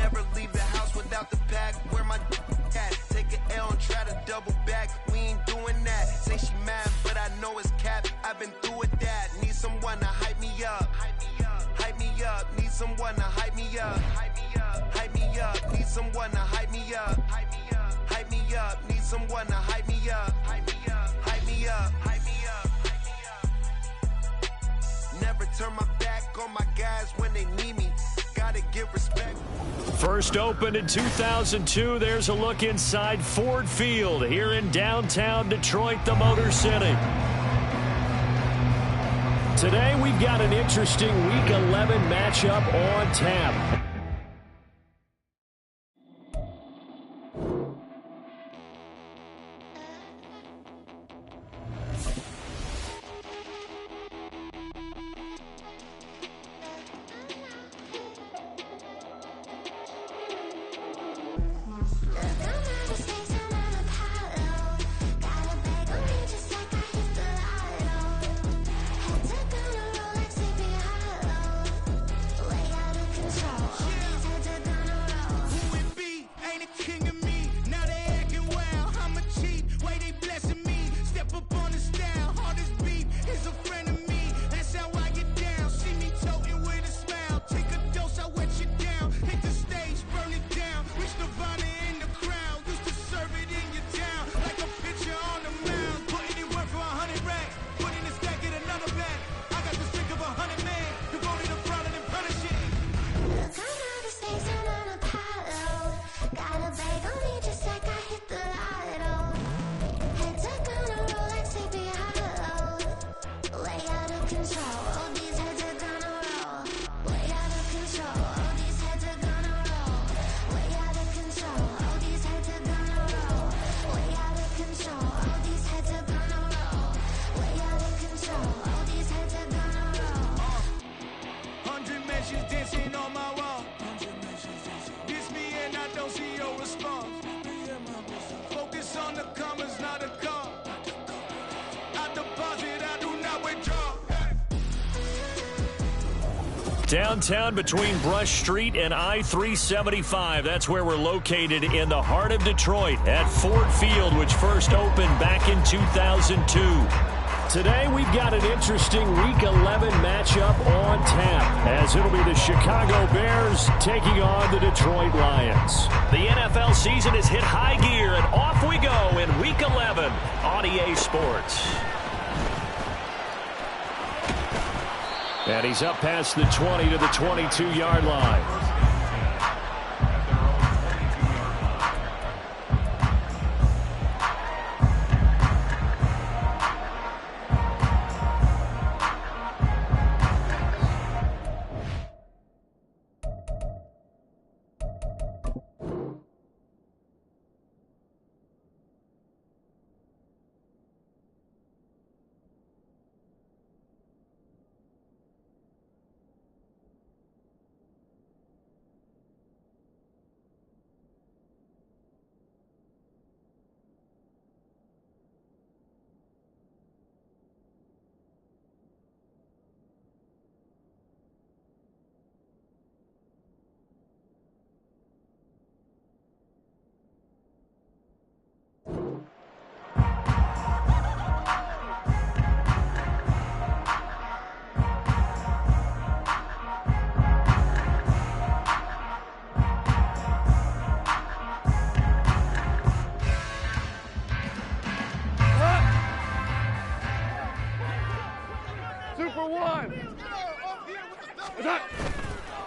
Never leave the house without the pack. Where my at? Take an L and try to double back. We ain't doing that. Say she mad, but I know it's cap. I've been through with that. Need someone to hype me up. Hype me up. Need someone to hype me up. Hype me up. Need someone to hype me up. Hype me up. Need someone to hype me up. Hype me up. Hype me up. Hype me up. Never turn my back on my guys when they need me. Gotta give respect. First opened in 2002. There's a look inside Ford Field here in downtown Detroit, the Motor City. Today we've got an interesting Week 11 matchup on tap. Downtown between Brush Street and I-375. That's where we're located in the heart of Detroit at Ford Field, which first opened back in 2002. Today we've got an interesting Week 11 matchup on tap, as it'll be the Chicago Bears taking on the Detroit Lions. The NFL season has hit high gear, and off we go in Week 11 on EA Sports. And he's up past the 20 to the 22-yard line.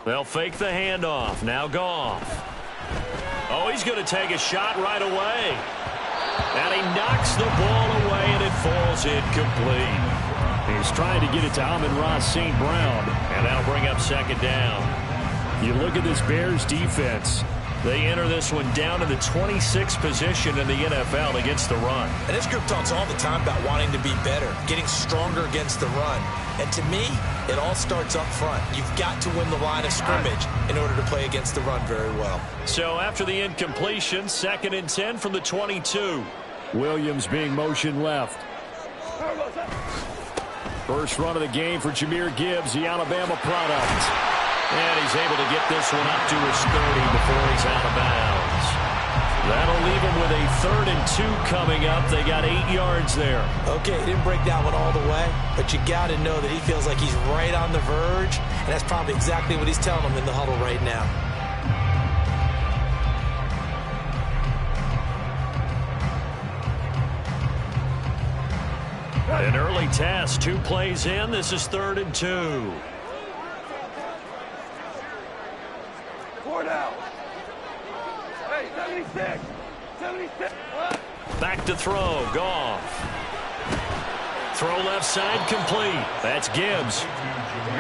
They'll fake the handoff. Now Goff. Oh, he's going to take a shot right away. And he knocks the ball away, and it falls incomplete. He's trying to get it to Amon-Ra St. Brown, and that'll bring up second down. You look at this Bears defense. They enter this one down to the 26th position in the NFL against the run. And this group talks all the time about wanting to be better, getting stronger against the run. And to me, it all starts up front. You've got to win the line of scrimmage in order to play against the run very well. So after the incompletion, 2nd and 10 from the 22. Williams being motion left. First run of the game for Jahmyr Gibbs, the Alabama product. And he's able to get this one up to his 30 before he's out of bounds. That'll leave him with a 3rd and 2 coming up. They got 8 yards there. Okay, he didn't break that one all the way, but you got to know that he feels like he's right on the verge, and that's probably exactly what he's telling them in the huddle right now. An early test, 2 plays in. This is 3rd and 2. 4 down. Hey, 76. 76. Back to throw. Goff. Throw left side complete. That's Gibbs.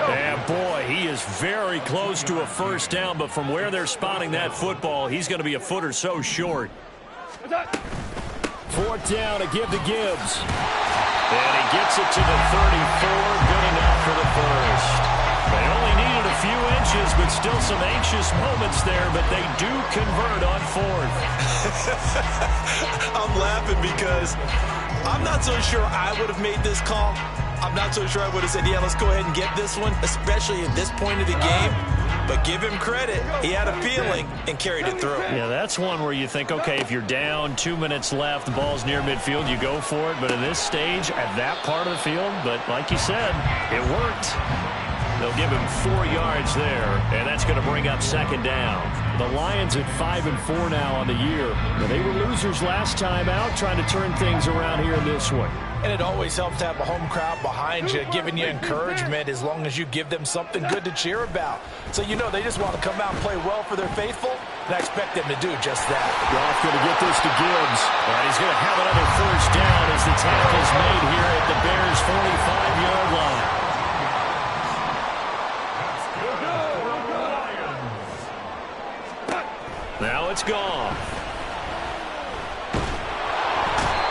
And boy, he is very close to a first down, but from where they're spotting that football, he's going to be a foot or so short. 4th down, a give to Gibbs. And he gets it to the 34. Good enough for the first. They only needed a few inches, but still some anxious moments there, but they do convert on 4th. I'm laughing because I'm not so sure I would have made this call. I'm not so sure I would have said, yeah, let's go ahead and get this one, especially at this point of the game. But give him credit. He had a feeling and carried it through. Yeah, that's one where you think, okay, if you're down, 2 minutes left, the ball's near midfield, you go for it. But in this stage, at that part of the field, but like you said, it worked. They'll give him 4 yards there, and that's going to bring up 2nd down. The Lions at 5-4 now on the year. They were losers last time out, trying to turn things around here in this one. And it always helps to have a home crowd behind you, giving you encouragement as long as you give them something good to cheer about. So you know they just want to come out and play well for their faithful, and I expect them to do just that. Goff going to get this to Gibbs. And he's going to have another first down as the tackle's made here at the Bears' 45-yard line. Now it's Goff.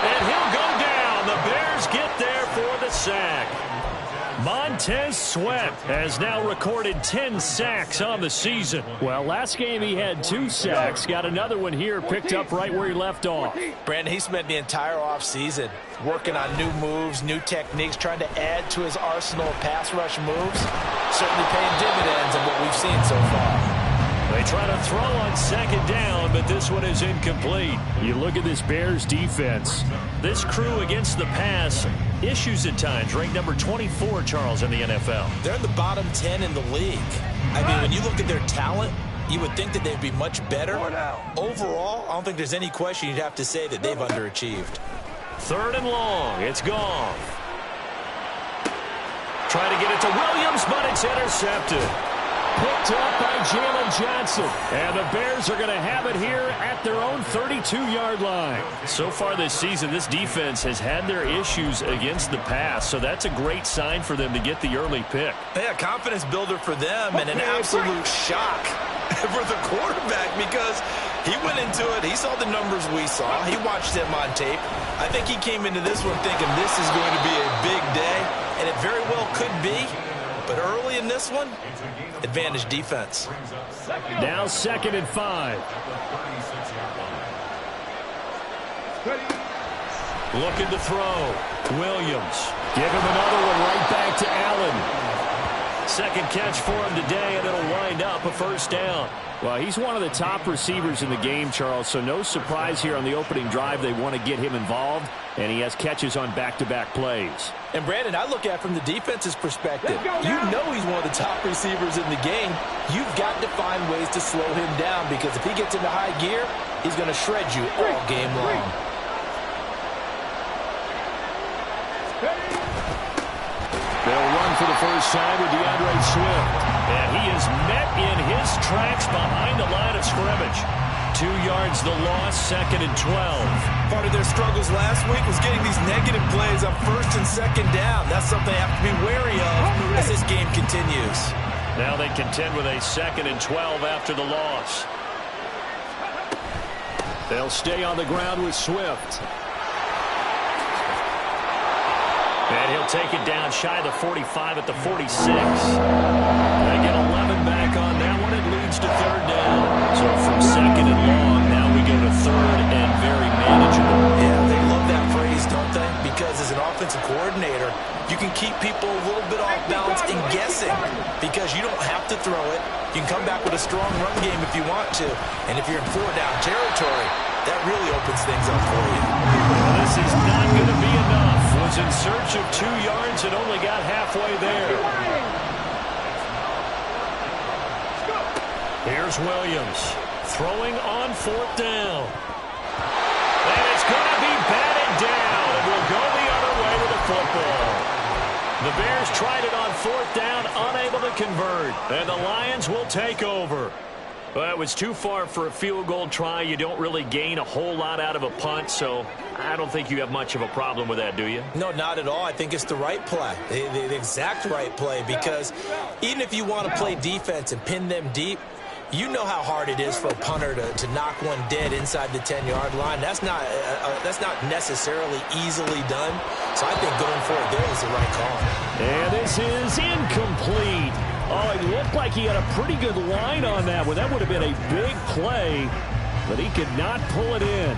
And he'll go down. The Bears get there for the sack. Montez Sweat has now recorded 10 sacks on the season. Well, last game he had 2 sacks. Got another one here, picked up right where he left off. Brandon, he spent the entire offseason working on new moves, new techniques, trying to add to his arsenal of pass rush moves. Certainly paying dividends in what we've seen so far. They try to throw on 2nd down, but this one is incomplete. You look at this Bears defense. This crew against the pass, issues at times. Ranked number 24, Charles, in the NFL. They're in the bottom 10 in the league. I mean, when you look at their talent, you would think that they'd be much better. Overall, I don't think there's any question you'd have to say that they've underachieved. 3rd and long. It's Goff. Trying to get it to Williams, but it's intercepted. Picked up by Jalen Johnson. And the Bears are going to have it here at their own 32-yard line. So far this season, this defense has had their issues against the pass, so that's a great sign for them to get the early pick. Yeah, confidence builder for them and an absolute shock for the quarterback because he went into it. He saw the numbers we saw. He watched them on tape. I think he came into this one thinking this is going to be a big day, and it very well could be. But early in this one, advantage defense. Now 2nd and 5. Looking to throw. Williams. Give him another one right back to Allen. 2nd catch for him today, and it'll wind up a first down. Well, he's one of the top receivers in the game, Charles, so no surprise here on the opening drive. They want to get him involved, and he has catches on back-to-back plays. And, Brandon, I look at it from the defense's perspective. You know he's one of the top receivers in the game. You've got to find ways to slow him down because if he gets into high gear, he's going to shred you all game long. They'll run for the first time with DeAndre Swift. And he is met in his tracks behind the line of scrimmage. 2 yards the loss, 2nd and 12. Part of their struggles last week was getting these negative plays on 1st and 2nd down. That's something they have to be wary of as this game continues. Now they contend with a 2nd and 12 after the loss. They'll stay on the ground with Swift. And he'll take it down shy of the 45 at the 46. They get 11 back on that one. It leads to 3rd down. So from 2nd and long, now we go to 3rd and very manageable. Yeah, they love that phrase, don't they? Because as an offensive coordinator, you can keep people a little bit off balance and guessing because you don't have to throw it. You can come back with a strong run game if you want to. And if you're in 4-down territory, that really opens things up for you. Well, this is not going to be enough. Was in search of 2 yards and only got halfway there. Here's Williams throwing on 4th down. And it's going to be batted down. And we'll go the other way with the football. The Bears tried it on 4th down, unable to convert. And the Lions will take over. Well, it was too far for a field goal try. You don't really gain a whole lot out of a punt, so I don't think you have much of a problem with that, do you? No, not at all. I think it's the right play, the exact right play, because even if you want to play defense and pin them deep, you know how hard it is for a punter to knock one dead inside the 10-yard line. That's not necessarily easily done. So I think going for it there is the right call. And this is incomplete. Oh, it looked like he had a pretty good line on that one. That would have been a big play, but he could not pull it in.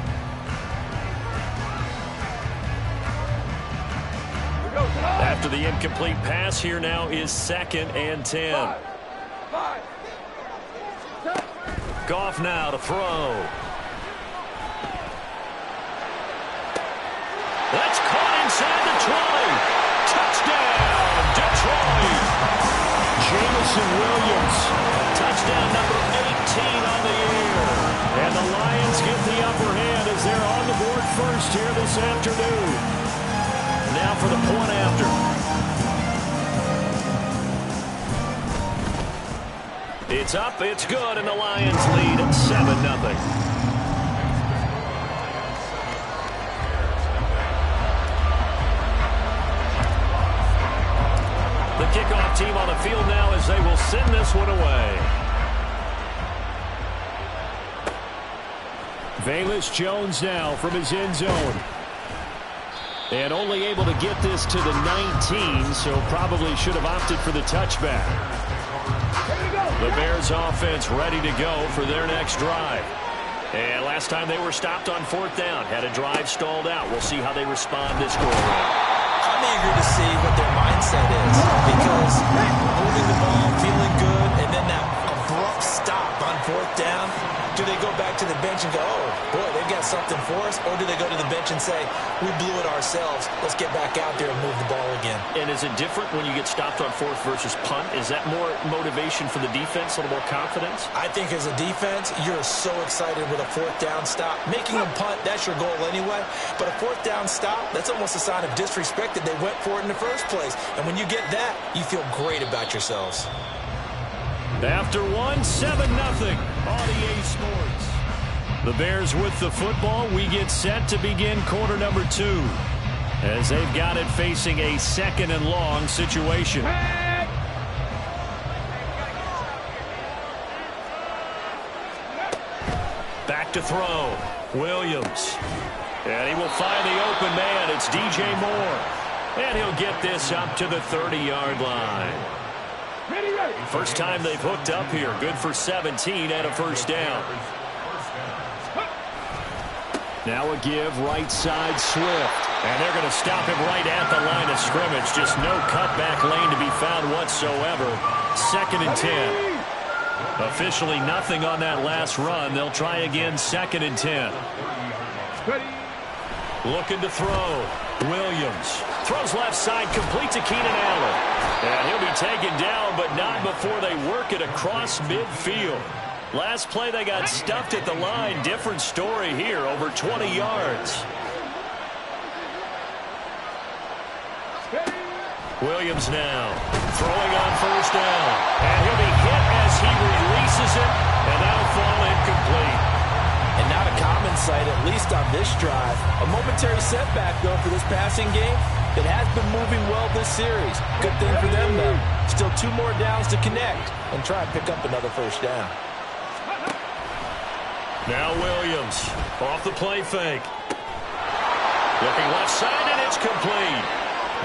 After the incomplete pass, here now is 2nd and 10. Goff now to throw. That's caught inside the 20. Touchdown, Detroit. Jamison Williams. Touchdown number 18 on the year. And the Lions get the upper hand as they're on the board first here this afternoon. Now for the point after. It's up, it's good, and the Lions lead 7-0. The kickoff team on the field now as they will send this one away. Velus Jones now from his end zone. And only able to get this to the 19, so probably should have opted for the touchback. The Bears offense ready to go for their next drive. And last time they were stopped on 4th down, had a drive stalled out. We'll see how they respond this go around. I'm eager to see what their mindset is because moving the ball, feeling good, and then that abrupt stop on 4th down, do they go back to the bench and go, oh, boy, they've got something for us? Or do they go to the bench and say, we blew it ourselves, let's get back out there and move the ball again? And is it different when you get stopped on 4th versus punt? Is that more motivation for the defense, a little more confidence? I think as a defense, you're so excited with a 4th down stop. Making a punt, that's your goal anyway. But a 4th down stop, that's almost a sign of disrespect that they went for it in the first place. And when you get that, you feel great about yourselves. After 7-0 on EA Sports. The Bears with the football. We get set to begin quarter number 2 as they've got it facing a 2nd and long situation. Back to throw. Williams. And he will find the open man. It's DJ Moore. And he'll get this up to the 30-yard line. First time they've hooked up here. Good for 17 and a first down. Now a give right side Swift. And they're going to stop him right at the line of scrimmage. Just no cutback lane to be found whatsoever. 2nd and 10. Officially nothing on that last run. They'll try again 2nd and 10. Looking to throw. Williams throws left side, complete to Keenan Allen. And he'll be taken down, but not before they work it across midfield. Last play, they got stuffed at the line. Different story here, over 20 yards. Williams now throwing on first down. And he'll be hit as he releases it, and that'll fall incomplete. And not a common sight, at least on this drive. A momentary setback, though, for this passing game. It has been moving well this series. Good thing for them, though. Still 2 more downs to connect and try and pick up another first down. Now Williams off the play fake. Looking left side, and it's complete.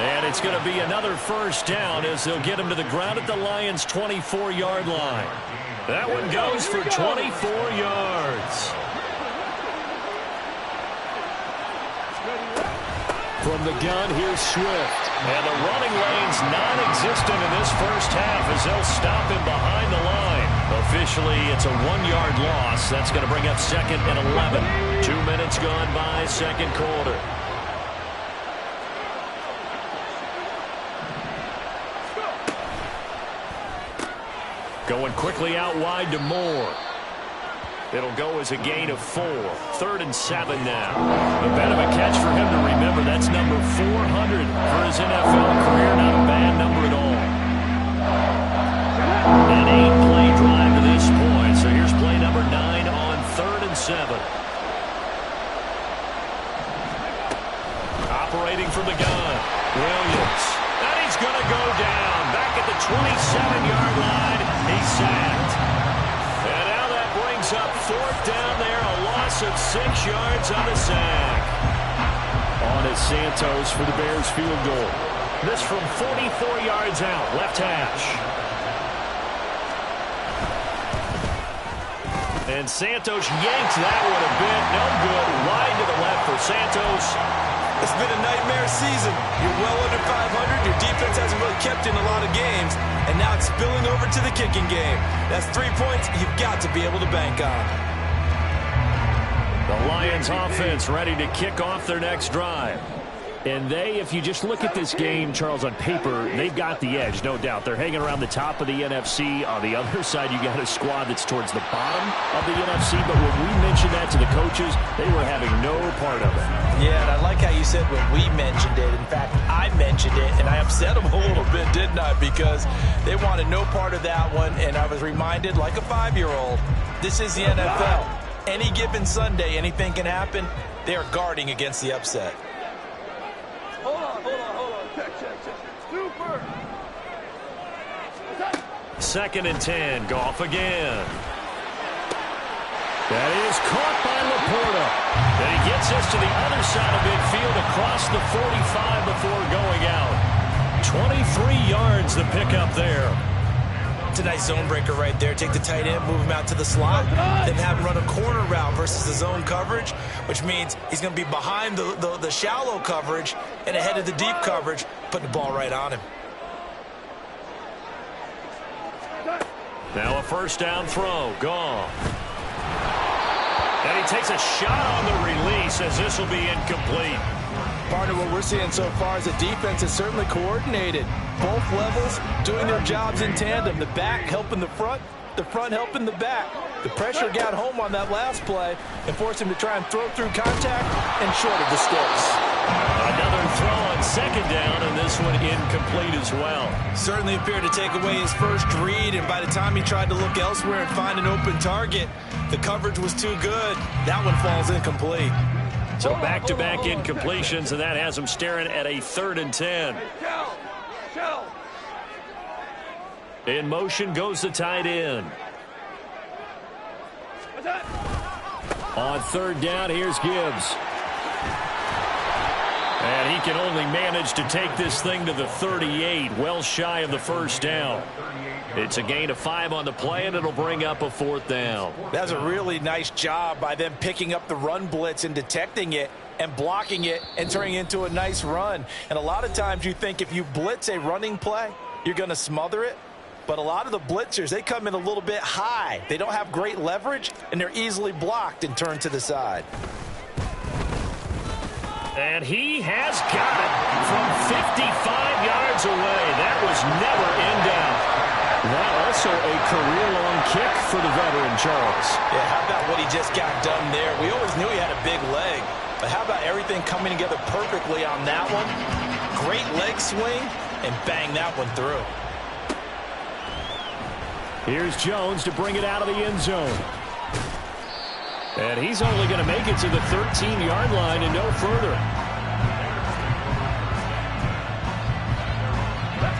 And it's going to be another first down as they'll get him to the ground at the Lions' 24-yard line. That one goes for 24 yards. From the gun, here's Swift. And the running lane's non-existent in this first half as they'll stop him behind the line. Officially, it's a 1-yard loss. That's going to bring up 2nd and 11. 2 minutes gone by, second quarter. Going quickly out wide to Moore. It'll go as a gain of 4. 3rd and 7 now. A bit of a catch for him to remember. That's number 400 for his NFL career. Not a bad number at all. An 8-play drive to this point. So here's play number 9 on 3rd and 7. Operating from the gun. Williams. And he's going to go down. Back at the 27-yard line. He's sacked. And now that brings up 4th down there. A loss of 6 yards on the sack. On is Santos for the Bears field goal. This from 44 yards out. Left hash. And Santos yanked that one a bit. No good. Wide to the left for Santos. It's been a nightmare season. You're well under 500. Your defense hasn't really kept in a lot of games. And now it's spilling over to the kicking game. That's 3 points you've got to be able to bank on. The Lions offense ready to kick off their next drive. And they, if you just look at this game, Charles, on paper, they've got the edge, no doubt. They're hanging around the top of the NFC. On the other side, you got a squad that's towards the bottom of the NFC. But when we mentioned that to the coaches, they were having no part of it. Yeah, and I like how you said when we mentioned it. In fact, I mentioned it, and I upset them a little bit, didn't I? Because they wanted no part of that one, and I was reminded, like a 5-year-old, this is the NFL. Any given Sunday, anything can happen. They are guarding against the upset. Hold on. Check. Super. 2nd and 10. Goff again. That is caught by Laporta. And he gets us to the other side of midfield across the 45 before going out. 23 yards the pickup there. It's a nice zone breaker right there. Take the tight end, move him out to the slot, then have him run a corner route versus the zone coverage, which means he's going to be behind the shallow coverage and ahead of the deep coverage, putting the ball right on him. Now a first down throw. Gone. And he takes a shot on the release as this will be incomplete. Partner, what we're seeing so far is the defense is certainly coordinated. Both levels doing their jobs in tandem. The back helping the front helping the back. The pressure got home on that last play and forced him to try and throw through contact and short of the sticks. Another throw on 2nd down, and this one incomplete as well. Certainly appeared to take away his first read, and by the time he tried to look elsewhere and find an open target, the coverage was too good. That one falls incomplete. So back-to-back incompletions, and that has him staring at a 3rd and 10. Shell. In motion goes the tight end. On 3rd down, here's Gibbs. And he can only manage to take this thing to the 38, well shy of the first down. It's a gain of 5 on the play, and it'll bring up a 4th down. That's a really nice job by them picking up the run blitz and detecting it and blocking it and turning it into a nice run. And a lot of times you think if you blitz a running play, you're going to smother it. But a lot of the blitzers, they come in a little bit high. They don't have great leverage, and they're easily blocked and turned to the side. And he has got it from 55 yards away. That was never in doubt. That also a career-long kick for the veteran, Charles. Yeah, how about what he just got done there? We always knew he had a big leg, but how about everything coming together perfectly on that one? Great leg swing, and bang that one through. Here's Jones to bring it out of the end zone. And he's only going to make it to the 13-yard line and no further.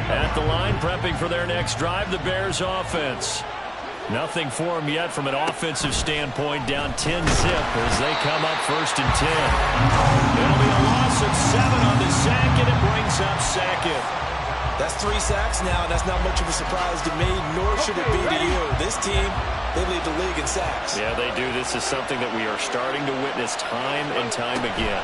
At the line, prepping for their next drive, the Bears offense. Nothing for them yet from an offensive standpoint, down 10-zip as they come up 1st and 10. It'll be a loss of 7 on the sack, and it brings up 2nd. That's 3 sacks now, and that's not much of a surprise to me, nor should it be to you. This team, they lead the league in sacks. Yeah, they do. This is something that we are starting to witness time and time again.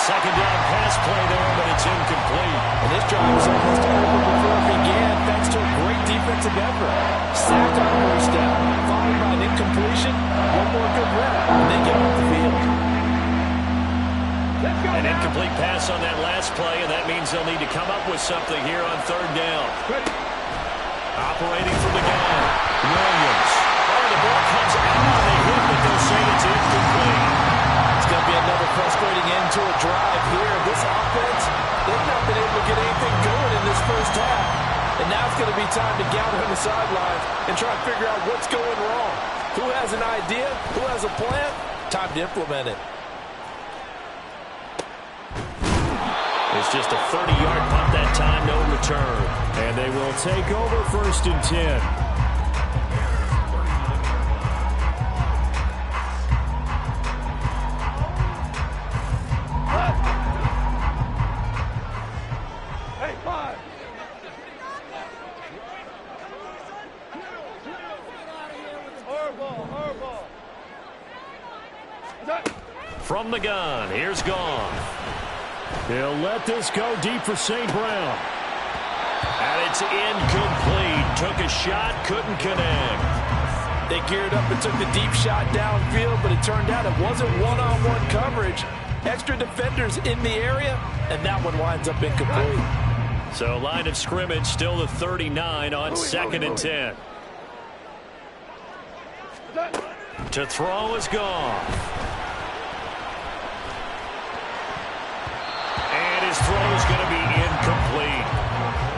second down pass play there, but it's incomplete. And this drive was almost over before it began, thanks to a great defensive effort. Sacked on the first down, followed by an incompletion, one more good rep, and they get off the field. An incomplete pass on that last play, and that means they'll need to come up with something here on third down. Operating from the gun, Williams. Oh, the ball comes out on the hit, but they'll say it's incomplete. It's going to be another frustrating end to a drive here. This offense, they've not been able to get anything going in this first half. And now it's going to be time to gather on the sidelines and try to figure out what's going wrong. Who has an idea? Who has a plan? Time to implement it. It's just a 30-yard punt that time, no return. And they will take over 1st and 10. Hey, 5. Hardball. From the gun, here's Goff. He'll let this go deep for St. Brown. And it's incomplete. Took a shot, couldn't connect. They geared up and took the deep shot downfield, but it turned out it wasn't one-on-one coverage. Extra defenders in the area, and that one winds up incomplete. So line of scrimmage still the 39 on 2nd and 10. To throw is Goff. And his throw is going to be incomplete.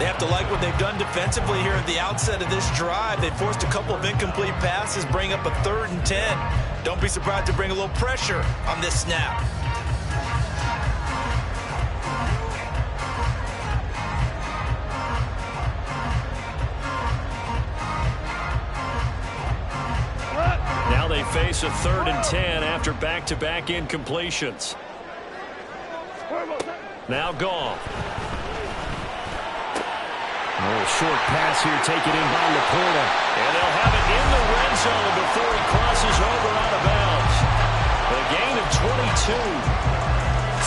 They have to like what they've done defensively here at the outset of this drive. They forced a couple of incomplete passes, bring up a 3rd and 10. Don't be surprised to bring a little pressure on this snap. Now they face a 3rd and 10 after back-to-back incompletions. Now Goff. A little short pass here taken in by Laporta. And they'll have it in the red zone before he crosses over out of bounds. A gain of 22.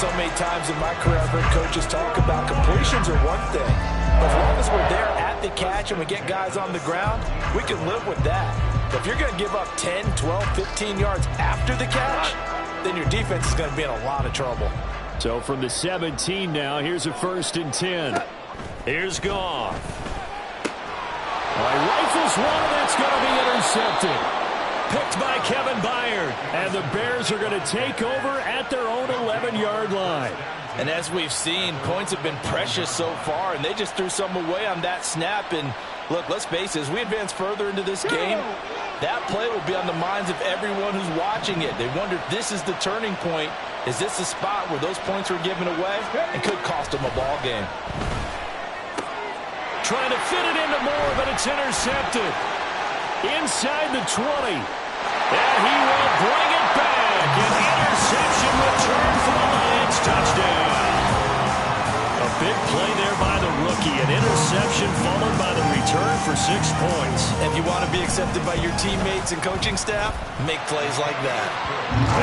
So many times in my career I've heard coaches talk about completions are one thing. But as long as we're there at the catch and we get guys on the ground, we can live with that. But if you're going to give up 10, 12, 15 yards after the catch, then your defense is going to be in a lot of trouble. So from the 17 now, here's a 1st and 10. Here's Goff. Rifles one, and that's going to be intercepted. Picked by Kevin Byard. And the Bears are going to take over at their own 11-yard line. And as we've seen, points have been precious so far, and they just threw some away on that snap. And look, let's face it, as we advance further into this game, that play will be on the minds of everyone who's watching it. They wonder if this is the turning point. Is this the spot where those points were given away and could cost them a ball game? Trying to fit it into Moore, but it's intercepted. Inside the 20. And he will bring it back. An interception return for the Lions. Touchdown. A big play there by the rookie. An interception followed by the return for 6 points. If you want to be accepted by your teammates and coaching staff, make plays like that.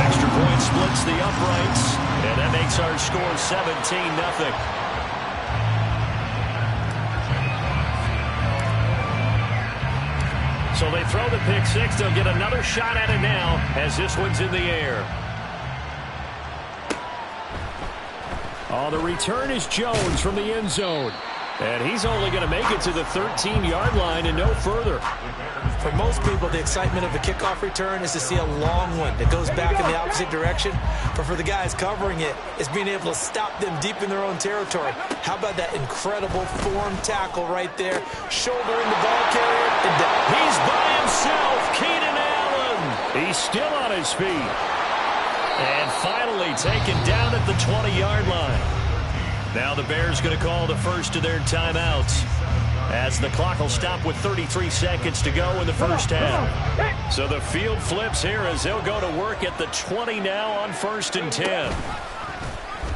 Extra point splits the uprights. And that makes our score 17-0. So they throw the pick six. They'll get another shot at it now as this one's in the air. Oh, the return is Jones from the end zone. And he's only going to make it to the 13-yard line and no further. For most people, the excitement of a kickoff return is to see a long one that goes back in the opposite direction. But for the guys covering it, it's being able to stop them deep in their own territory. How about that incredible form tackle right there? Shouldering the ball carrier and down. He's by himself, Keenan Allen. He's still on his feet. And finally taken down at the 20-yard line. Now the Bears going to call the first of their timeouts as the clock will stop with 33 seconds to go in the first half. So the field flips here as they'll go to work at the 20 now on 1st and 10.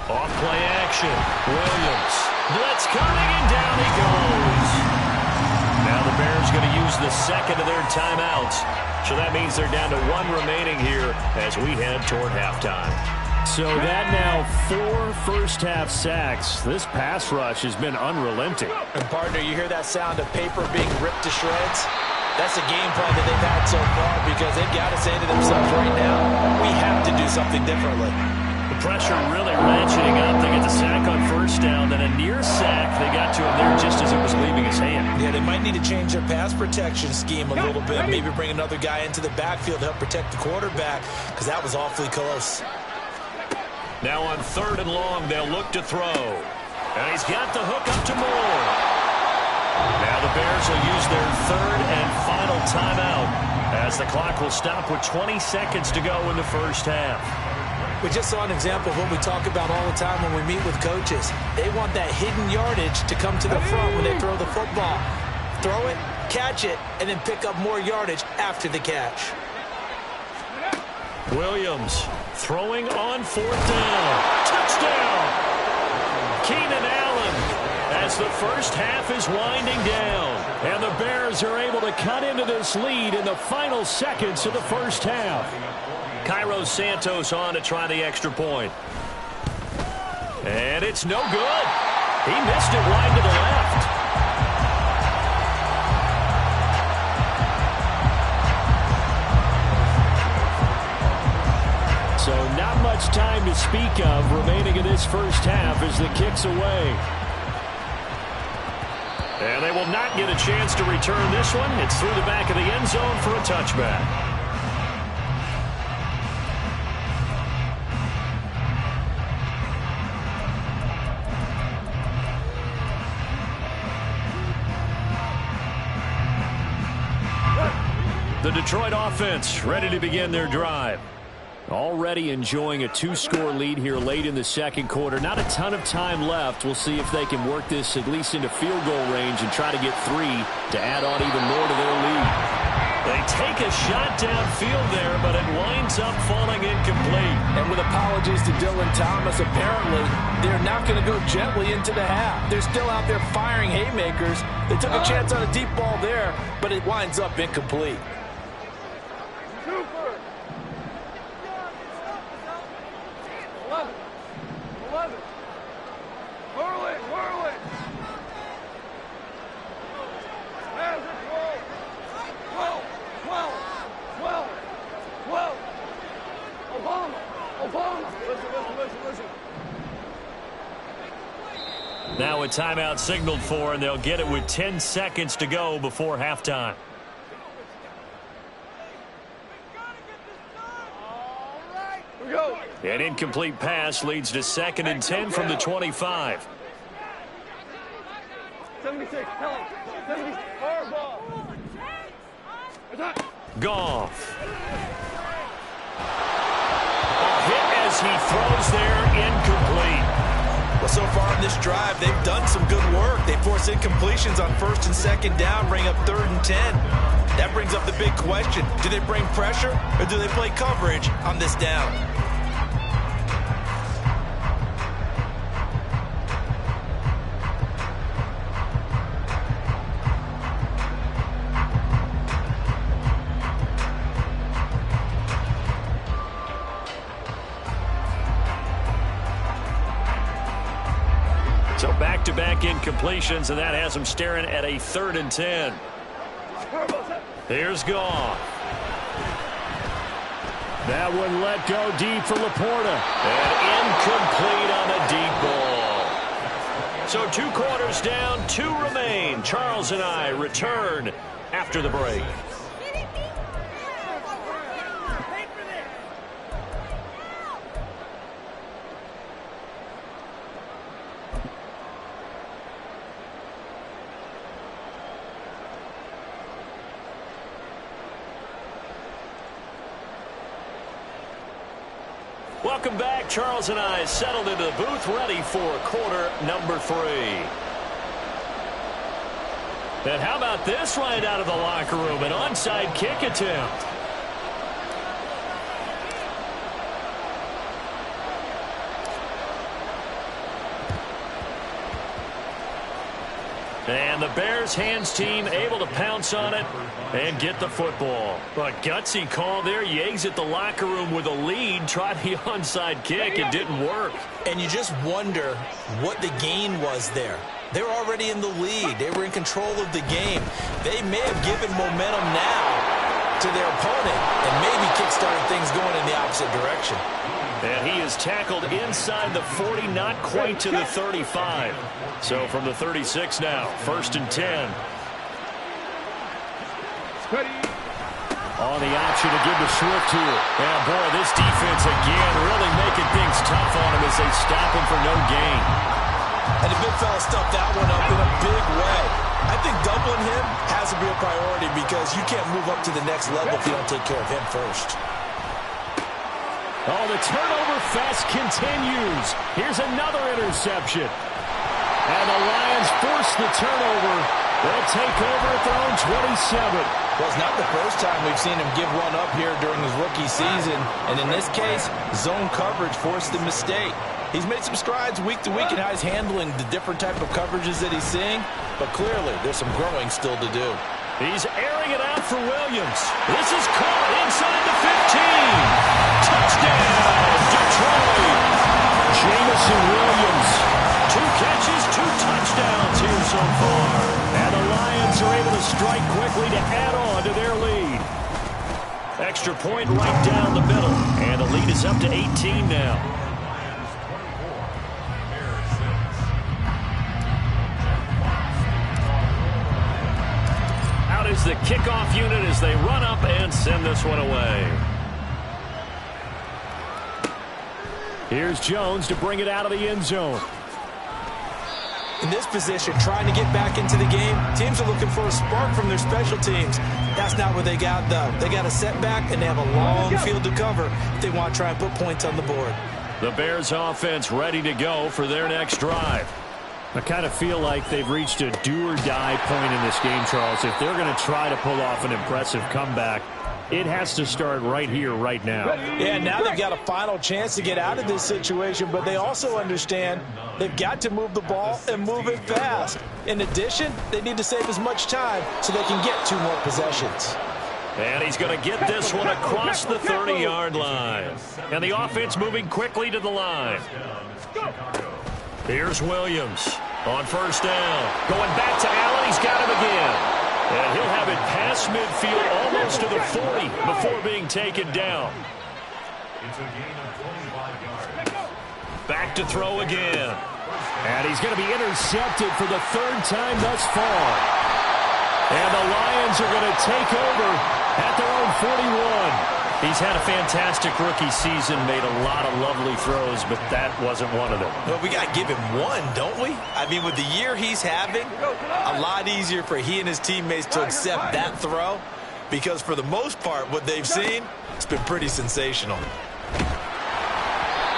Off play action. Williams. Blitz coming and down he goes. Now the Bears going to use the second of their timeouts. So that means they're down to 1 remaining here as we head toward halftime. So that now 4 first-half sacks. This pass rush has been unrelenting. And partner, you hear that sound of paper being ripped to shreds? That's the game plan that they've had so far because they've got to say to themselves right now, we have to do something differently. The pressure really ratcheting up. They get the sack on first down, then a near sack. They got to him there just as it was leaving his hand. Yeah, they might need to change their pass protection scheme a little bit. Maybe bring another guy into the backfield to help protect the quarterback because that was awfully close. Now on 3rd and long, they'll look to throw. And he's got the hook up to Moore. Now the Bears will use their 3rd and final timeout as the clock will stop with 20 seconds to go in the first half. We just saw an example of what we talk about all the time when we meet with coaches. They want that hidden yardage to come to the front when they throw the football. Throw it, catch it, and then pick up more yardage after the catch. Williams throwing on 4th down. Touchdown! Keenan Allen as the first half is winding down. And the Bears are able to cut into this lead in the final seconds of the first half. Cairo Santos on to try the extra point. And it's no good. He missed it wide to the left. So not much time to speak of remaining in this first half as the kick's away. And they will not get a chance to return this one. It's through the back of the end zone for a touchback. The Detroit offense ready to begin their drive. Already enjoying a 2-score lead here late in the second quarter. Not a ton of time left. We'll see if they can work this at least into field goal range and try to get 3 to add on even more to their lead. They take a shot downfield there, but it winds up falling incomplete. And with apologies to Dylan Thomas, apparently they're not going to go gently into the half. They're still out there firing haymakers. They took a chance on a deep ball there, but it winds up incomplete. 11. Whirl it, whirl it. Hands are 12. 12. Obama. Listen. Now a timeout signaled for, and they'll get it with 10 seconds to go before halftime. An incomplete pass leads to 2nd and 10 from the 25. 76, tell him. 70, far ball. Goff. A hit as he throws there, incomplete. Well, so far in this drive, they've done some good work. They force incompletions on 1st and 2nd down, bring up 3rd and 10. That brings up the big question. Do they bring pressure or do they play coverage on this down? So back-to-back incompletions, and that has them staring at a 3rd and 10. Here's Goff. That one let go deep for Laporta. And incomplete on a deep ball. So 2 quarters down, 2 remain. Charles and I return after the break. Welcome back. Charles and I settled into the booth, ready for quarter number 3. And how about this right out of the locker room? An onside kick attempt. And the Bears hands team able to pounce on it and get the football. A gutsy call there. You exit the locker room with a lead, tried the onside kick. It didn't work. And you just wonder what the gain was there. They were already in the lead. They were in control of the game. They may have given momentum now to their opponent and maybe kick-started things going in the opposite direction. And he is tackled inside the 40, not quite to the 35. So from the 36 now, 1st and 10. On the option to give to Swift here. And boy, this defense again really making things tough on him as they stop him for no gain. And the big fella stuffed that one up in a big way. I think doubling him has to be a priority because you can't move up to the next level if you don't take care of him first. Oh, the turnover fest continues. Here's another interception. And the Lions force the turnover. They'll take over at their own 27. Well, it's not the first time we've seen him give one up here during his rookie season. And in this case, zone coverage forced the mistake. He's made some strides week to week in how he's handling the different type of coverages that he's seeing. But clearly, there's some growing still to do. He's airing it out for Williams. This is caught inside the 15. Touchdown, Detroit. Jamison Williams. 2 catches, 2 touchdowns here so far. And the Lions are able to strike quickly to add on to their lead. Extra point right down the middle. And the lead is up to 18 now. Out is the kickoff unit as they run up and send this one away. Here's Jones to bring it out of the end zone. In this position, trying to get back into the game, teams are looking for a spark from their special teams. That's not what they got, though. They got a setback, and they have a long field to cover if they want to try and put points on the board. The Bears offense ready to go for their next drive. I kind of feel like they've reached a do-or-die point in this game, Charles. If they're going to try to pull off an impressive comeback, it has to start right here, right now. Yeah, now they've got a final chance to get out of this situation, but they also understand they've got to move the ball and move it fast. In addition, they need to save as much time so they can get 2 more possessions. And he's going to get this one across the 30-yard line. And the offense moving quickly to the line. Here's Williams on 1st down. Going back to Allen. He's got him again. And he'll have it past midfield almost to the 40 before being taken down. Back to throw again. And he's going to be intercepted for the 3rd time thus far. And the Lions are going to take over at their own 41. He's had a fantastic rookie season, made a lot of lovely throws, but that wasn't one of them. Well, we got to give him one, don't we? I mean, with the year he's having, a lot easier for he and his teammates to accept that throw because for the most part, what they've seen, it's been pretty sensational.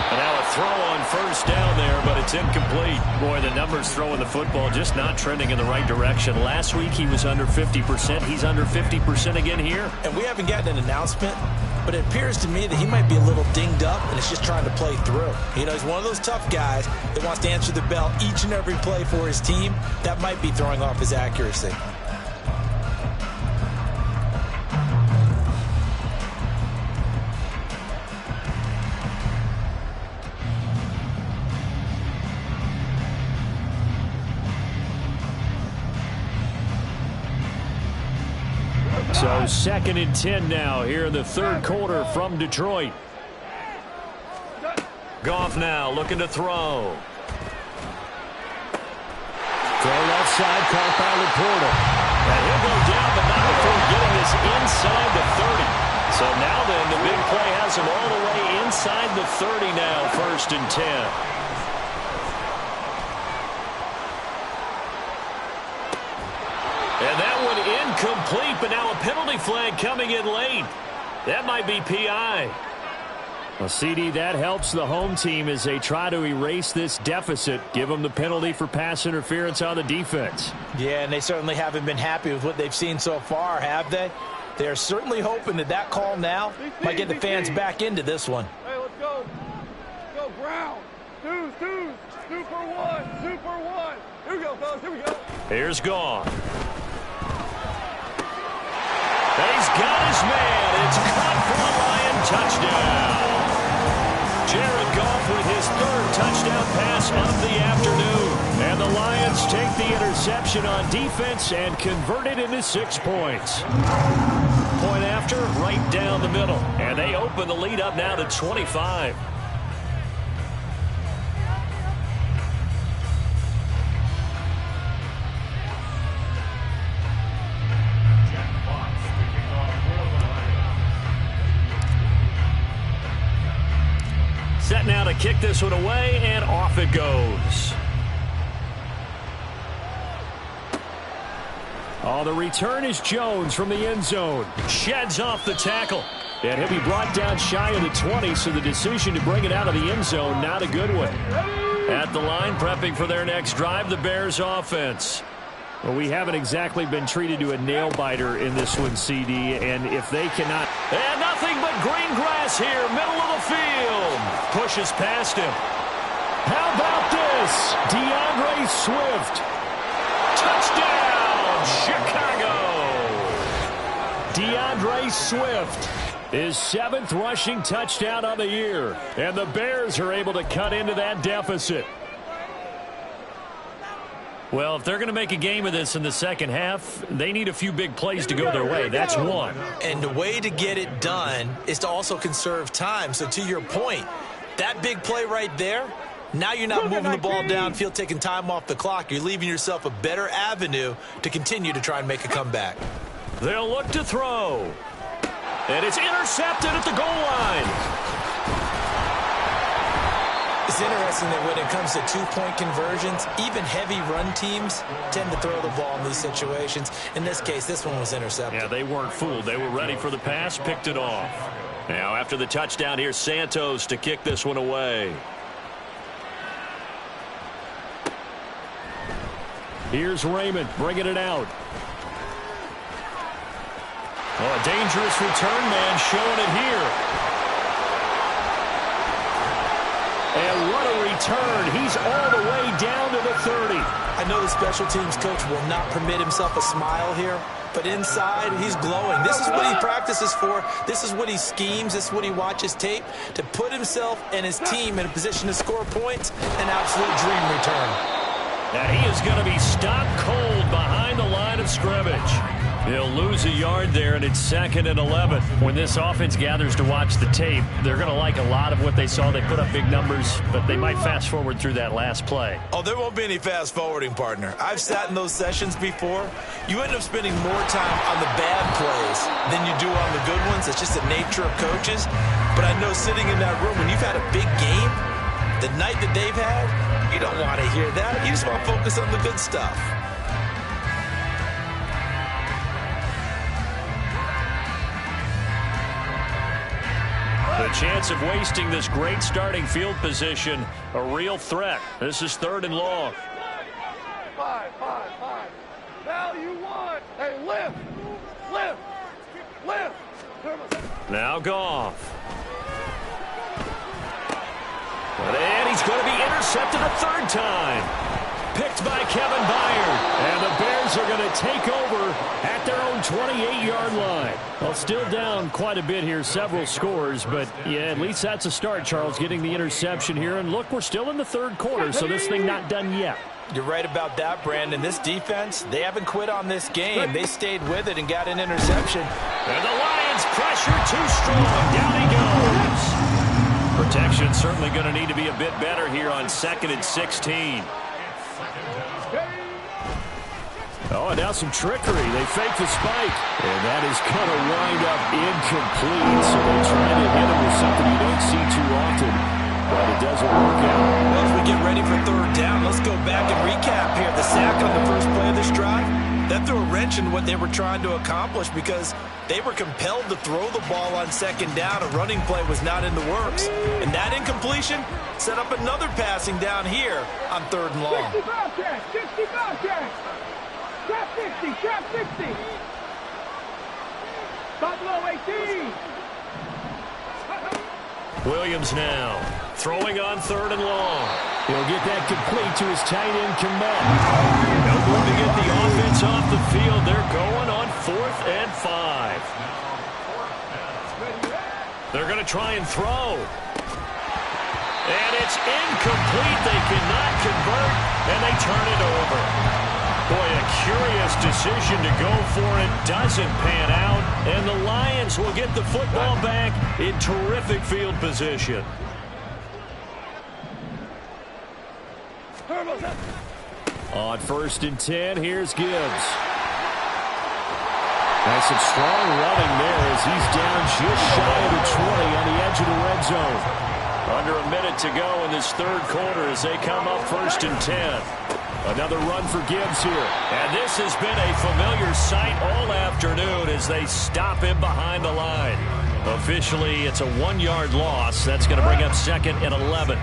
And now a throw on 1st down there, but it's incomplete. Boy, the numbers throwing the football just not trending in the right direction. Last week he was under 50%. He's under 50% again here. And we haven't gotten an announcement, but it appears to me that he might be a little dinged up and it's just trying to play through. You know, he's one of those tough guys that wants to answer the bell each and every play for his team. That might be throwing off his accuracy. So 2nd and 10 now here in the 3rd quarter from Detroit. Goff now looking to throw. Throw left side, caught by Laporta. And he'll go down, but not before getting this inside the 30. So now then, the big play has him all the way inside the 30 now, 1st and 10. And that one incomplete, but now a penalty flag coming in late. That might be PI. Well, CD, that helps the home team as they try to erase this deficit, give them the penalty for pass interference on the defense. Yeah, and they certainly haven't been happy with what they've seen so far, have they? They're certainly hoping that that call now might get the fans back into this one. Hey, let's go. Let's go, Brown. Two for one. Here we go, fellas. Here we go. Here's Goff. He's got his man. It's caught for a Lion touchdown. Jared Goff with his third touchdown pass of the afternoon. And the Lions take the interception on defense and convert it into 6 points. Point after, right down the middle. And they open the lead up now to 25. Set now to kick this one away, and off it goes. Oh, the return is Jones from the end zone. Sheds off the tackle. And he'll be brought down shy of the 20, so the decision to bring it out of the end zone, not a good one. At the line, prepping for their next drive, the Bears offense. Well, we haven't exactly been treated to a nail-biter in this one, CD, and if they cannot... And nothing but green grass here, middle of the field. Pushes past him. How about this? DeAndre Swift. Touchdown, Chicago. DeAndre Swift, his 7th rushing touchdown of the year, and the Bears are able to cut into that deficit. Well, if they're going to make a game of this in the second half, they need a few big plays to go their way. That's one. And the way to get it done is to also conserve time. So to your point, that big play right there, now you're not moving the ball downfield, taking time off the clock. You're leaving yourself a better avenue to continue to try and make a comeback. They'll look to throw. And it's intercepted at the goal line. It's interesting that when it comes to two-point conversions, even heavy run teams tend to throw the ball in these situations. In this case, this one was intercepted. Yeah, they weren't fooled. They were ready for the pass, picked it off. Now, after the touchdown, here's Santos to kick this one away. Here's Raymond bringing it out. Oh, a dangerous return man showing it here. And what a return. He's all the way down to the 30. I know the special teams coach will not permit himself a smile here, but inside, he's glowing. This is what he practices for. This is what he schemes. This is what he watches tape to put himself and his team in a position to score points. An absolute dream return. Now he is going to be stopped cold behind the line of scrimmage. He'll lose a yard there, and it's 2nd and 11. When this offense gathers to watch the tape, they're going to like a lot of what they saw. They put up big numbers, but they might fast forward through that last play. Oh, there won't be any fast forwarding, partner. I've sat in those sessions before. You end up spending more time on the bad plays than you do on the good ones. It's just the nature of coaches. But I know sitting in that room, when you've had a big game, the night that they've had, you don't want to hear that. You just want to focus on the good stuff. The chance of wasting this great starting field position, a real threat. This is 3rd and long. 5. Value 1. Hey, lift. Now Goff. And he's going to be intercepted a 3rd time. Picked by Kevin Byard. And the Bears are going to take over at their own 28-yard line. Well, still down quite a bit here, several scores. But, yeah, at least that's a start, Charles, getting the interception here. And, look, we're still in the 3rd quarter, so this thing not done yet. You're right about that, Brandon. This defense, they haven't quit on this game. They stayed with it and got an interception. And the Lions pressure too strong. Down he goes. Protection certainly going to need to be a bit better here on 2nd and 16. Oh, and now some trickery. They fake the spike. And that is going to wind up incomplete. So they try to hit him with something you don't see too often. But it doesn't work out. Well, as we get ready for 3rd down, let's go back and recap here. The sack on the first play of this drive, that threw a wrench in what they were trying to accomplish because they were compelled to throw the ball on 2nd down. A running play was not in the works. And that incompletion set up another passing down here on 3rd and long. 60 Bobcats. Trap 60. Top low 18. Williams now. Throwing on 3rd and long. He'll get that complete to his tight end, Komet. No room to get the offense off the field. They're going on 4th and 5. They're going to try and throw. And it's incomplete. They cannot convert, and they turn it over. Boy, a curious decision to go for it. Doesn't pan out, and the Lions will get the football back in terrific field position. On 1st and 10, here's Gibbs. Nice and strong running there as he's down just shy of the 20 on the edge of the red zone. Under a minute to go in this 3rd quarter as they come up 1st and 10. Another run for Gibbs here. And this has been a familiar sight all afternoon as they stop him behind the line. Officially, it's a 1-yard loss. That's going to bring up 2nd and 11.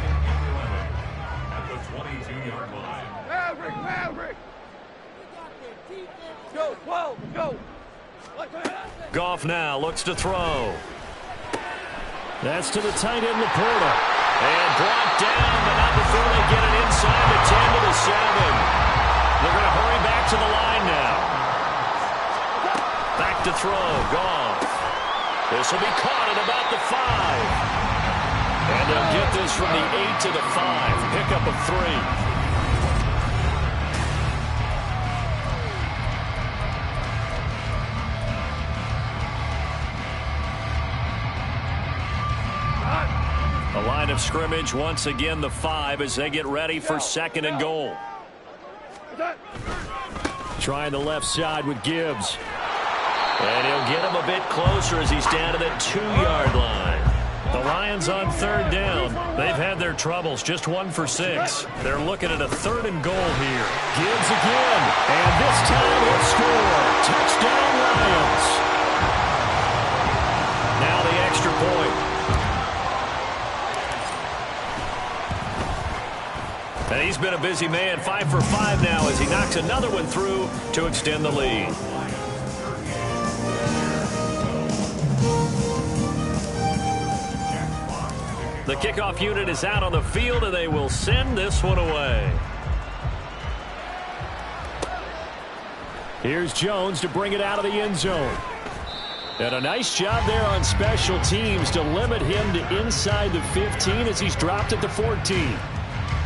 Maverick! Go, 12, go! Goff now looks to throw. That's to the tight end, Laporta. And brought down, but not before they get it inside the 10 to the 7. They're going to hurry back to the line now. Back to throw, Goff. This will be caught at about the 5. And they'll get this from the 8 to the 5. Pickup of 3. The line of scrimmage, once again, the 5 as they get ready for 2nd and goal. Trying the left side with Gibbs. And he'll get him a bit closer as he's down to the 2-yard line. The Lions on 3rd down. They've had their troubles, just 1 for 6. They're looking at a 3rd and goal here. Gibbs again. And this time he'll score. Touchdown, Lions. Now the extra point. And he's been a busy man, 5 for 5 now as he knocks another one through to extend the lead. The kickoff unit is out on the field, and they will send this one away. Here's Jones to bring it out of the end zone. And a nice job there on special teams to limit him to inside the 15 as he's dropped at the 14.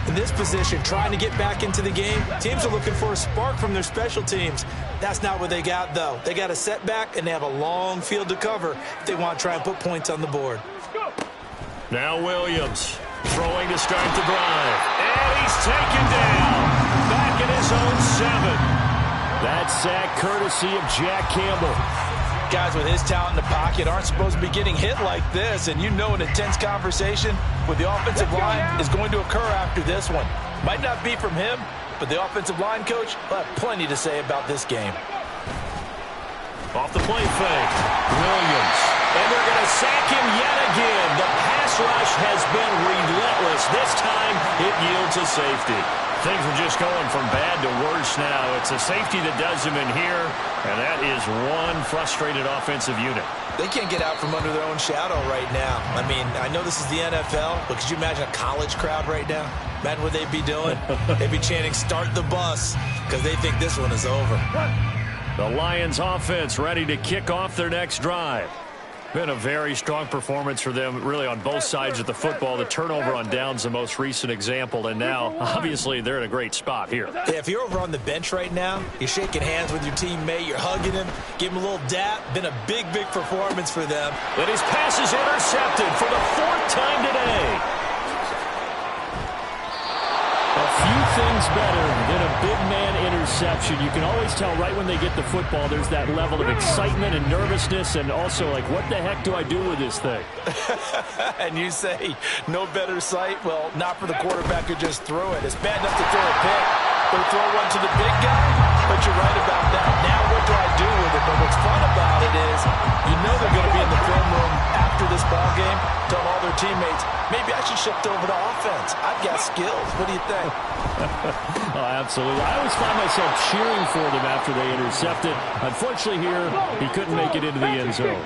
In this position, trying to get back into the game, teams are looking for a spark from their special teams. That's not what they got, though. They got a setback, and they have a long field to cover if they want to try and put points on the board. Now Williams throwing to start the drive. And he's taken down. Back in his own 7. That sack courtesy of Jack Campbell. Guys with his talent in the pocket aren't supposed to be getting hit like this, and you know an intense conversation with the offensive line is going to occur after this one. Might not be from him, but the offensive line coach will have plenty to say about this game. Off the play fake, Williams. And they're going to sack him yet again. The pass rush has been relentless. This time it yields a safety. Things are just going from bad to worse now. It's a safety that does him in here, and that is one frustrated offensive unit. They can't get out from under their own shadow right now. I mean, I know this is the NFL, but could you imagine a college crowd right now? Imagine what they'd be doing. They'd be chanting, "Start the bus," because they think this one is over. The Lions offense ready to kick off their next drive. Been a very strong performance for them, really, on both sides of the football. The turnover on downs, the most recent example, and now, obviously, they're in a great spot here. Yeah, if you're over on the bench right now, you're shaking hands with your teammate, you're hugging him, give him a little dap. Been a big, big performance for them. And his pass is intercepted for the 4th time today. A few things better than a big man interception. You can always tell right when they get the football, there's that level of excitement and nervousness, and also like, what the heck do I do with this thing? And you say, no better sight? Well, not for the quarterback who just threw it. It's bad enough to throw a pick, but to throw one to the big guy? But you're right about that. Now what do I do with it? But what's fun about it is, you know they're going to be in the film room after this ball game, tell all their teammates, maybe I should shift over to offense. I've got skills. What do you think? Oh, absolutely. I always find myself cheering for them after they intercept it. Unfortunately here, he couldn't make it into the end zone.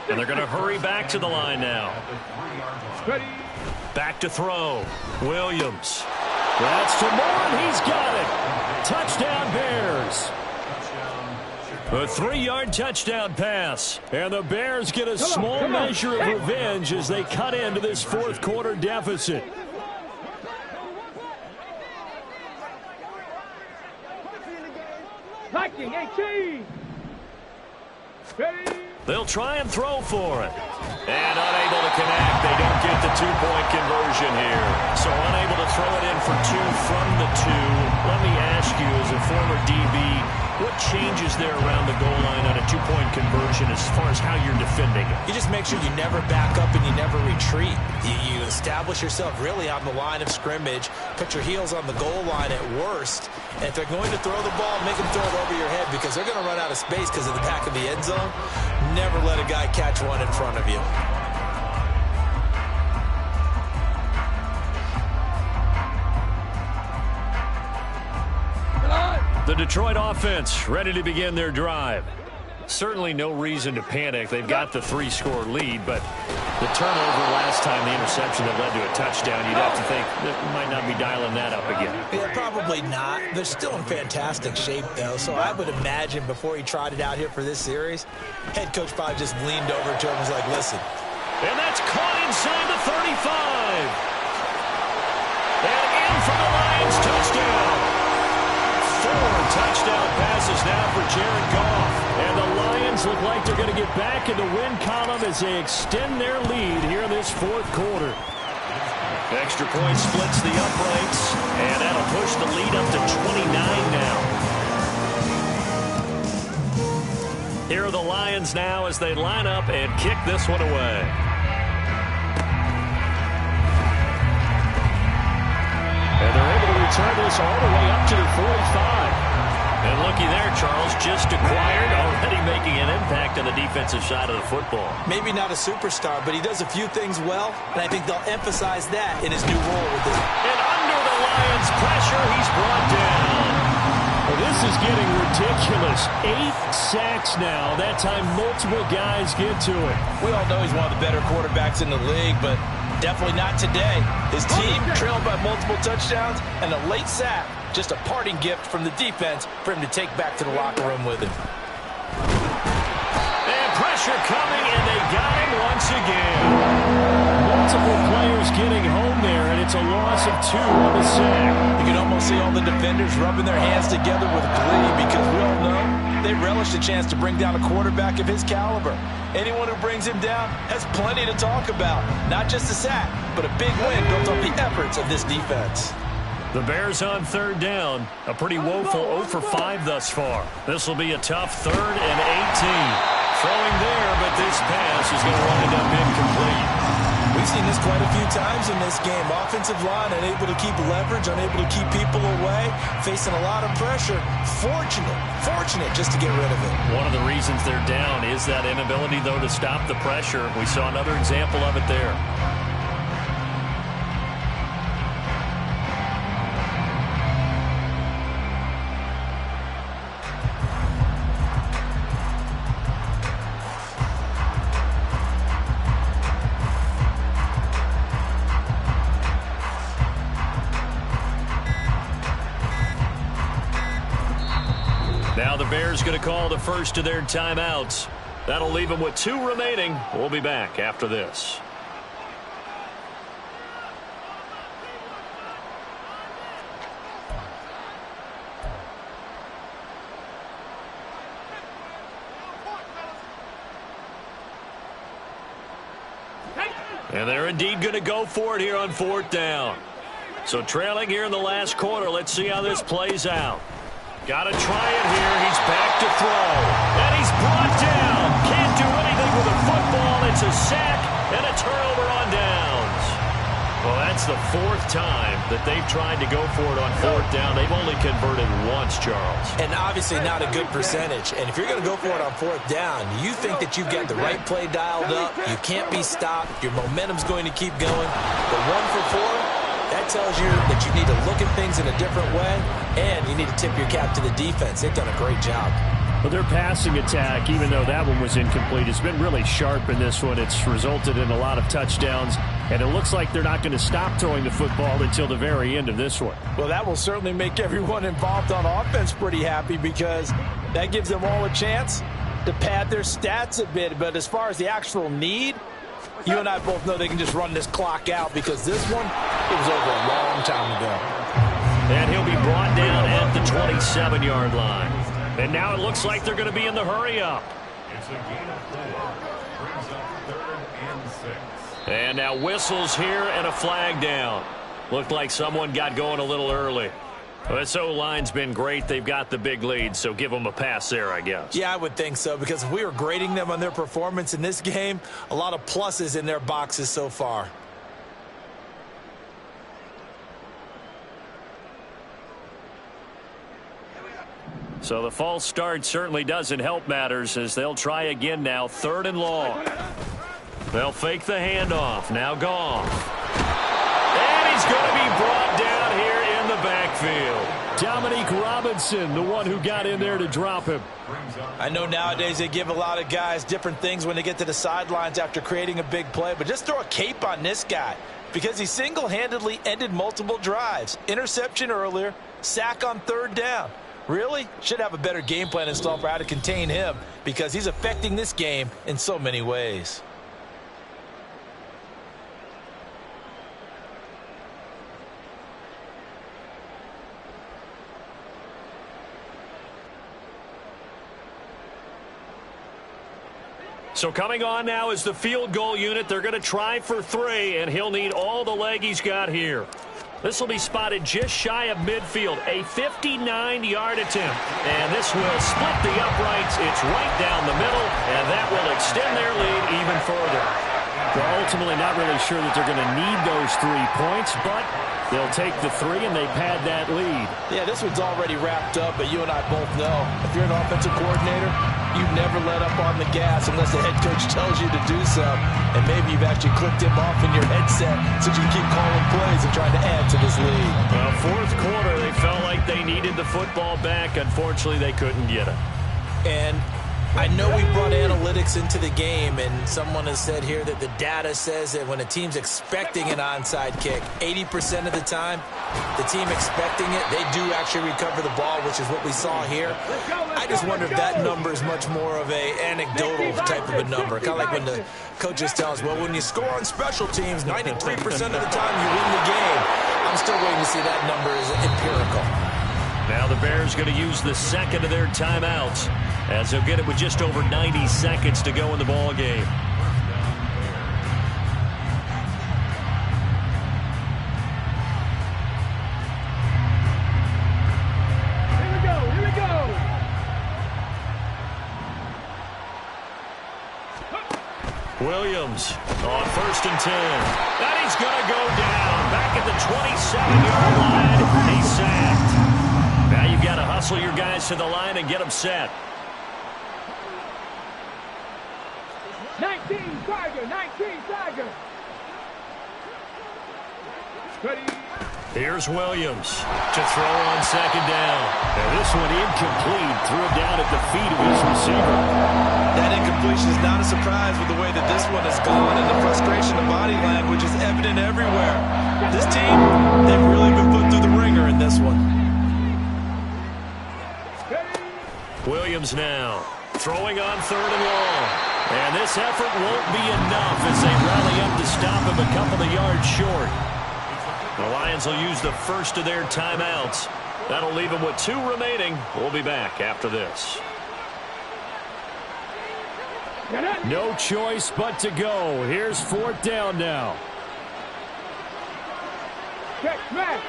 And they're going to hurry back to the line now. Back to throw. Williams. That's to Moore, and he's got it. Touchdown, Bears. A 3-yard touchdown pass. And the Bears get a small measure of revenge as they cut into this fourth quarter deficit. Liking 18. They'll try and throw for it. And unable to connect. They don't get the two-point conversion here. So unable to throw it in for two from the two. Let me ask you, as a former DB, what changes there around the goal line on a two-point conversion as far as how you're defending it? You just make sure you never back up and you never retreat. You establish yourself really on the line of scrimmage, put your heels on the goal line at worst, and if they're going to throw the ball, make them throw it over your head because they're going to run out of space because of the back of the end zone. Never let a guy catch one in front of you. The Detroit offense ready to begin their drive. Certainly no reason to panic. They've got the 3-score lead, but the turnover last time, the interception that led to a touchdown, you'd have to think that might not be dialing that up again. Yeah, probably not. They're still in fantastic shape, though, so I would imagine before he trotted out here for this series, head coach probably just leaned over to him and was like, listen. And that's caught inside the 35. And in for the Lions, touchdown. 4 touchdown passes now for Jared Goff. And the Lions look like they're going to get back in the win column as they extend their lead here in this fourth quarter. Extra point splits the uprights, and that'll push the lead up to 29 now. Here are the Lions now as they line up and kick this one away. And they're able to return this all the way up to the 45. And looky there, Charles, just acquired, already making an impact on the defensive side of the football. Maybe not a superstar, but he does a few things well, and I think they'll emphasize that in his new role with this. And under the Lions' pressure, he's brought down. Well, this is getting ridiculous. 8 sacks now. That time multiple guys get to it. We all know he's one of the better quarterbacks in the league, but definitely not today. His team trailed by multiple touchdowns and a late sack. Just a parting gift from the defense for him to take back to the locker room with him. And pressure coming, and they got him once again. Multiple players getting home there, and it's a loss of 2 on the sack. You can almost see all the defenders rubbing their hands together with glee because we all know they relish a chance to bring down a quarterback of his caliber. Anyone who brings him down has plenty to talk about. Not just a sack, but a big win built on the efforts of this defense. The Bears on third down. A pretty woeful 0 for 5 thus far. This will be a tough 3rd and 18. Throwing there, but this pass is going to wind up incomplete. We've seen this quite a few times in this game. Offensive line unable to keep leverage, unable to keep people away, facing a lot of pressure. Fortunate just to get rid of it. One of the reasons they're down is that inability, though, to stop the pressure. We saw another example of it there. Now the Bears going to call the first of their timeouts. That'll leave them with 2 remaining. We'll be back after this. And they're indeed going to go for it here on 4th down. So trailing here in the last quarter. Let's see how this plays out. Got to try it here. He's back to throw. And he's brought down. Can't do anything with a football. It's a sack and a turnover on downs. Well, that's the 4th time that they've tried to go for it on 4th down. They've only converted once, Charles. And obviously not a good percentage. And if you're going to go for it on 4th down, you think that you've got the right play dialed up. You can't be stopped. Your momentum's going to keep going. But 1 for 4... that tells you that you need to look at things in a different way, and you need to tip your cap to the defense. They've done a great job. Well, their passing attack, even though that one was incomplete, has been really sharp in this one. It's resulted in a lot of touchdowns, and it looks like they're not going to stop throwing the football until the very end of this one. Well, that will certainly make everyone involved on offense pretty happy because that gives them all a chance to pad their stats a bit. But as far as the actual need, you and I both know they can just run this clock out because this one, it was over a long time ago. And he'll be brought down at the 27-yard line. And now it looks like they're going to be in the hurry-up. It's a gain of 4. Brings up 3rd and 6. And now whistles here and a flag down. Looked like someone got going a little early. Well, this O-line's been great. They've got the big lead, so give them a pass there, I guess. Yeah, I would think so, because if we were grading them on their performance in this game, a lot of pluses in their boxes so far. So the false start certainly doesn't help matters as they'll try again now. 3rd and long. They'll fake the handoff. Now Goff. And he's going to be brought down here in the backfield. Dominique Robinson, the one who got in there to drop him. I know nowadays they give a lot of guys different things when they get to the sidelines after creating a big play, but just throw a cape on this guy because he single-handedly ended multiple drives. Interception earlier, sack on 3rd down. Really? Should have a better game plan installed for how to contain him because he's affecting this game in so many ways. So coming on now is the field goal unit. They're going to try for 3, and he'll need all the leg he's got here. This will be spotted just shy of midfield, a 59-yard attempt. And this will split the uprights. It's right down the middle, and that will extend their lead even further. They're ultimately not really sure that they're going to need those 3 points, but they'll take the 3 and they pad that lead. Yeah, this one's already wrapped up, but you and I both know if you're an offensive coordinator, you never let up on the gas unless the head coach tells you to do so. And maybe you've actually clicked him off in your headset so you can keep calling plays and trying to add to this lead. Well, 4th quarter, they felt like they needed the football back. Unfortunately, they couldn't get it. And I know we brought analytics into the game, and someone has said here that the data says that when a team's expecting an onside kick, 80% of the time, the team expecting it, they do actually recover the ball, which is what we saw here. I just wonder if that number is much more of a anecdotal type of a number. Kind of like when the coaches tell us, well, when you score on special teams, 93% of the time you win the game. I'm still waiting to see that number is empirical. Now the Bears going to use the 2nd of their timeouts as they'll get it with just over 90 seconds to go in the ball game. Here we go. Williams on 1st and 10. And he's going to go down back at the 27-yard line. He's sacked. Now you've got to hustle your guys to the line and get them set. 19 Tiger. Ready. Here's Williams to throw on 2nd down. And this one incomplete. Threw it down at the feet of his receiver. That incompletion is not a surprise with the way that this one has gone, and the frustration of body language is evident everywhere. This team, they've really been put through the ringer in this one. Williams now throwing on 3rd and long. And this effort won't be enough as they rally up to stop him a couple of yards short. The Lions will use the 1st of their timeouts. That'll leave them with 2 remaining. We'll be back after this. No choice but to go. Here's 4th down now. Check smash.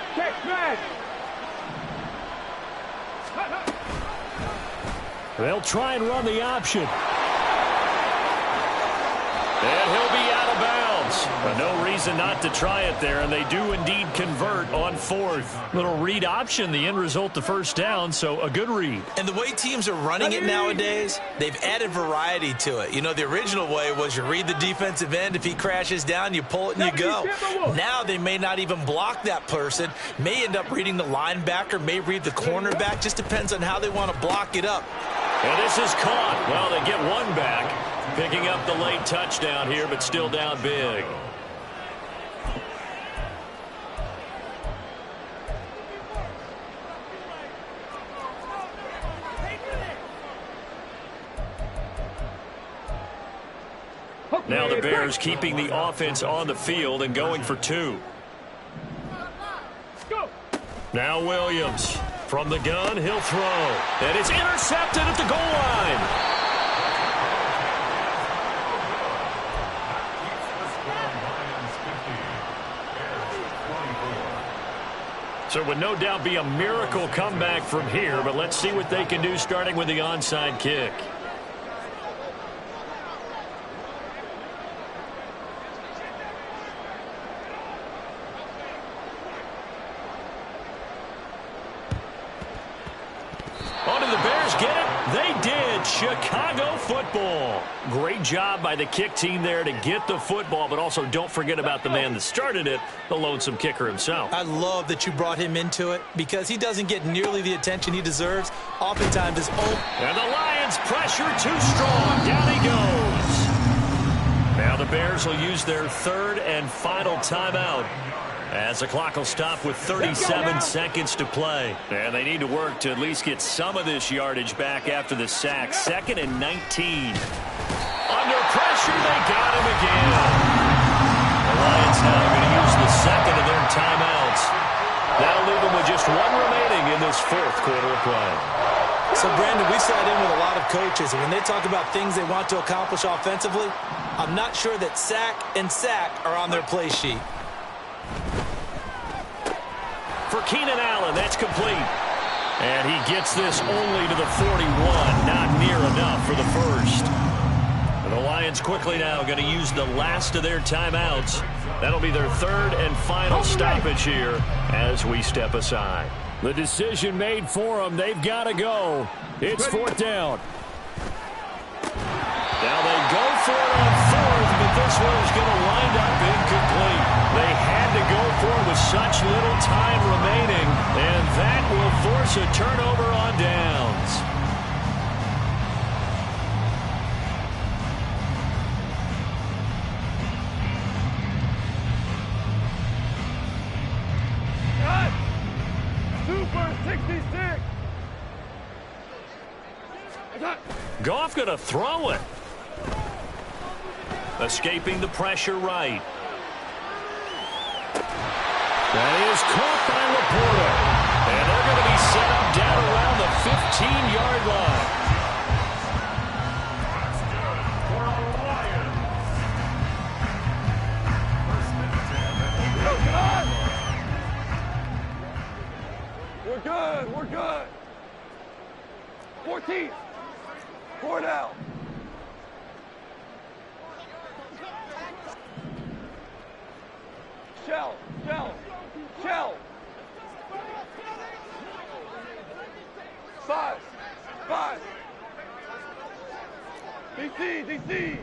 They'll try and run the option. And he'll be out of bounds. But no reason not to try it there, and they do indeed convert on 4th. Little read option, the end result, the 1st down, so a good read. And the way teams are running it nowadays, they've added variety to it. You know, the original way was you read the defensive end. If he crashes down, you pull it and you go. Now they may not even block that person, may end up reading the linebacker, may read the cornerback. Just depends on how they want to block it up. And this is caught. Well, they get one back, picking up the late touchdown here, but still down big. Now the Bears keeping the offense on the field and going for two. Now Williams from the gun, he'll throw. And it's intercepted at the goal line. So it would no doubt be a miracle comeback from here, but let's see what they can do starting with the onside kick. Chicago football. Great job by the kick team there to get the football, but also don't forget about the man that started it, the lonesome kicker himself. I love that you brought him into it because he doesn't get nearly the attention he deserves. Oftentimes his own. And the Lions pressure too strong. Down he goes. Now the Bears will use their third and final timeout, as the clock will stop with 37 seconds to play. And they need to work to at least get some of this yardage back after the sack. 2nd and 19. Under pressure, they got him again. The Lions now going to use the second of their timeouts. That'll leave them with just one remaining in this fourth quarter of play. So, Brandon, we sat in with a lot of coaches, and when they talk about things they want to accomplish offensively, I'm not sure that sack and sack are on their play sheet. For Keenan Allen, that's complete. And he gets this only to the 41. Not near enough for the first. And the Lions quickly now going to use the last of their timeouts. That'll be their third and final stoppage here as we step aside. The decision made for them. They've got to go. It's fourth down. Now they go for it on fourth, but this one is going to wind up incomplete. They had to go for it with such little time remaining, and that will force a turnover on downs. Super 66. Goff going to throw it. Escaping the pressure right. That is caught by Laporta. And they're going to be set up down around the 15-yard line. We're good. We're good. 14. 4 down. Shell. Shell. Shell. 5. 5. DC. DC.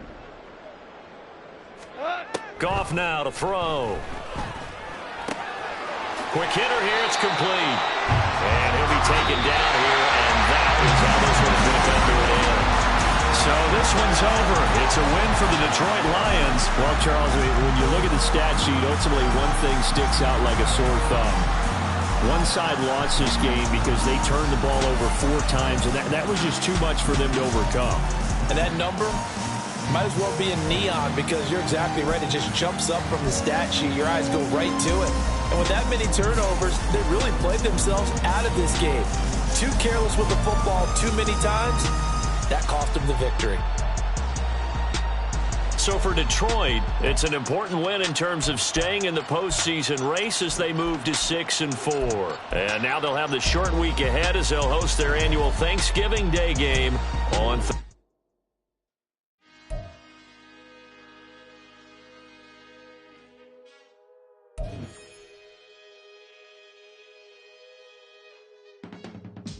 Goff now to throw. Quick hitter here. It's complete. And he'll be taken down here, and that is how this one's going to come to an end. So this one's over. It's a win for the Detroit Lions. Well, Charles, when you look at the stat sheet, ultimately one thing sticks out like a sore thumb. One side lost this game because they turned the ball over 4 times, and that was just too much for them to overcome. And that number might as well be in neon because you're exactly right. It just jumps up from the stat sheet. Your eyes go right to it. And with that many turnovers, they really played themselves out of this game. Too careless with the football too many times. That cost them the victory. So for Detroit, it's an important win in terms of staying in the postseason race as they move to 6-4. And now they'll have the short week ahead as they'll host their annual Thanksgiving Day game on